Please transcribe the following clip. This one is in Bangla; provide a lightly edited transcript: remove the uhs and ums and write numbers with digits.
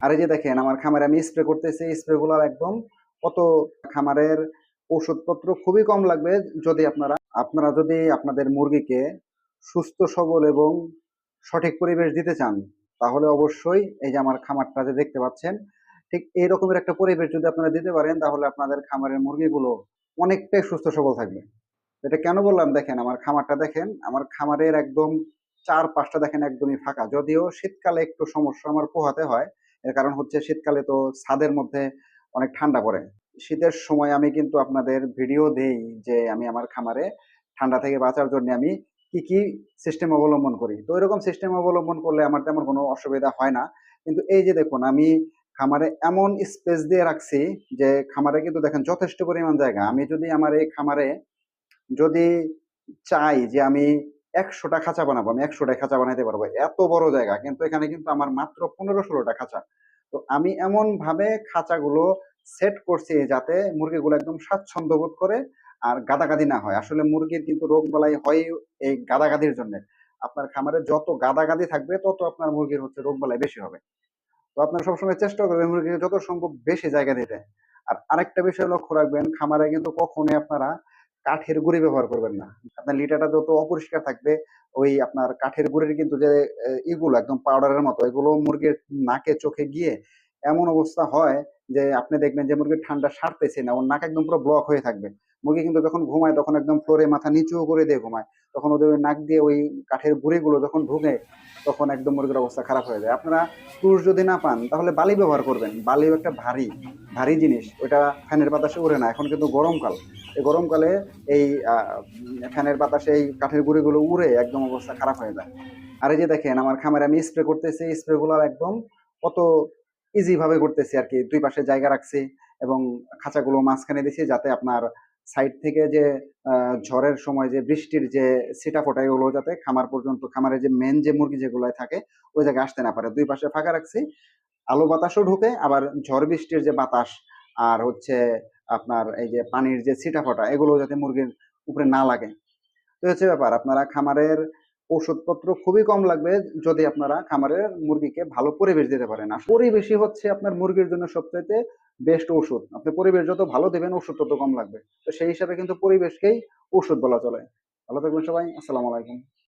আর এই যে দেখেন আমার খামারে আমি স্প্রে করতেছি, স্প্রে গুলো একদম কত খামারের ওষুধপত্র খুবই কম লাগবে যদি আপনারা যদি আপনাদের মুরগিকে সুস্থ সবল এবং সঠিক পরিবেশ দিতে চান, তাহলে অবশ্যই এই যে আমার খামারটা যে দেখতে পাচ্ছেন, ঠিক এই রকমের একটা পরিবেশ যদি আপনারা দিতে পারেন, তাহলে আপনাদের খামারের মুরগিগুলো অনেকটাই সুস্থ সবল থাকবে। এটা কেন বললাম, দেখেন আমার খামারটা দেখেন, আমার খামারের একদম চারপাশটা দেখেন একদমই ফাঁকা। যদিও শীতকালে একটু সমস্যা আমার পোহাতে হয়, এর কারণ হচ্ছে শীতকালে তো ছাদের মধ্যে অনেক ঠান্ডা পড়ে। শীতের সময় আমি কিন্তু আপনাদের ভিডিও দেই যে আমি আমার খামারে ঠান্ডা থেকে বাঁচার জন্য আমি কি কি সিস্টেম অবলম্বন করি। তো এরকম সিস্টেম অবলম্বন করলে আমার তেমন কোনো অসুবিধা হয় না। কিন্তু এই যে দেখুন, আমি খামারে এমন স্পেস দিয়ে রাখছি যে খামারে কিন্তু দেখেন যথেষ্ট পরিমাণ জায়গা। আমি যদি আমার এই খামারে যদি চাই যে আমি ১০০টা খাঁচা বানাবো, আমি ১০০টাই খাঁচা বানাইতে পারবো। এত বড় জায়গা। কিন্তু এখানে কিন্তু আমার মাত্র ১৫-১৬টা খাঁচা। তো আমি এমন ভাবে খাঁচাগুলো সেট করছি যাতে মুরগিগুলো একদম স্বাচ্ছন্দ্য বোধ করে আর গাদাগাদি না হয়। আসলে মুরগির কিন্তু রোগবালাই হয় এই গাদাগাদির জন্যে। আপনার খামারে যত গাদাগাদি থাকবে তত আপনার মুরগির হচ্ছে রোগবালাই বেশি হবে। তো আপনারা সবসময় চেষ্টা করবেন মুরগিকে যত সম্ভব বেশি জায়গা দিতে। আর আরেকটা বিষয় লক্ষ্য রাখবেন, খামারে কিন্তু কখনোই আপনারা কাঠের গুঁড়ি ব্যবহার করবেন না। আপনার লিটারটা যত অপরিষ্কার থাকবে, ওই আপনার কাঠের গুঁড়ির কিন্তু যে ইগুলো একদম পাউডারের মতো, এগুলো মুরগির নাকে চোখে গিয়ে এমন অবস্থা হয় যে আপনি দেখবেন যে মুরগির ঠান্ডা সারতেছে না, ওর নাক একদম পুরো ব্লক হয়ে থাকবে। মুরগি কিন্তু যখন ঘুমায় তখন একদম ফ্লোরে মাথা নিচু করে দিয়ে ঘুমায়। তখন ওদের ওই নাক দিয়ে ওই কাঠের গুঁড়িগুলো যখন ঢুকে, তখন একদম মুরগির অবস্থা খারাপ হয়ে যায়। আপনারা তুষ যদি না পান তাহলে বালি ব্যবহার করবেন। বালিও একটা ভারী ভারী জিনিস, ওটা ফ্যানের বাতাসে উড়ে না। এখন কিন্তু গরমকাল, এই গরমকালে এই ফ্যানের বাতাসে এই কাঠের গুঁড়িগুলো উড়ে একদম অবস্থা খারাপ হয়ে যায়। আর এই যে দেখেন আমার খামারে আমি স্প্রে করতেছি, স্প্রে গুলো একদম কত ইজি ভাবে করতেছি আর কি। দুই পাশে জায়গা রাখছি এবং খাঁচাগুলো মাঝখানে দিছি যাতে আপনার সাইড থেকে যে ঝড়ের সময় যে বৃষ্টির যে ছিটা ফোটা, এগুলো যাতে খামার পর্যন্ত, খামারের যে মেন যে মুরগি যেগুলো থাকে ওই জায়গায় আসতে না পারে। দুই পাশে ফাঁকা রাখছি, আলো বাতাসও ঢুকে, আবার ঝড় বৃষ্টির যে বাতাস আর হচ্ছে আপনার এই যে পানির যে ছিটা ফোটা, এগুলো যাতে মুরগির উপরে না লাগে। তো হচ্ছে ব্যাপার, আপনারা খামারের ওষুধপত্র খুবই কম লাগবে যদি আপনারা খামারের মুরগিকে ভালো পরিবেশ দিতে পারেন। আর পরিবেশই হচ্ছে আপনার মুরগির জন্য সবচাইতে বেস্ট ওষুধ। আপনি পরিবেশ যত ভালো দেবেন ওষুধ তত কম লাগবে। তো সেই হিসাবে কিন্তু পরিবেশকেই ওষুধ বলা চলে। ভালো থাকবেন সবাই, আসসালামু আলাইকুম।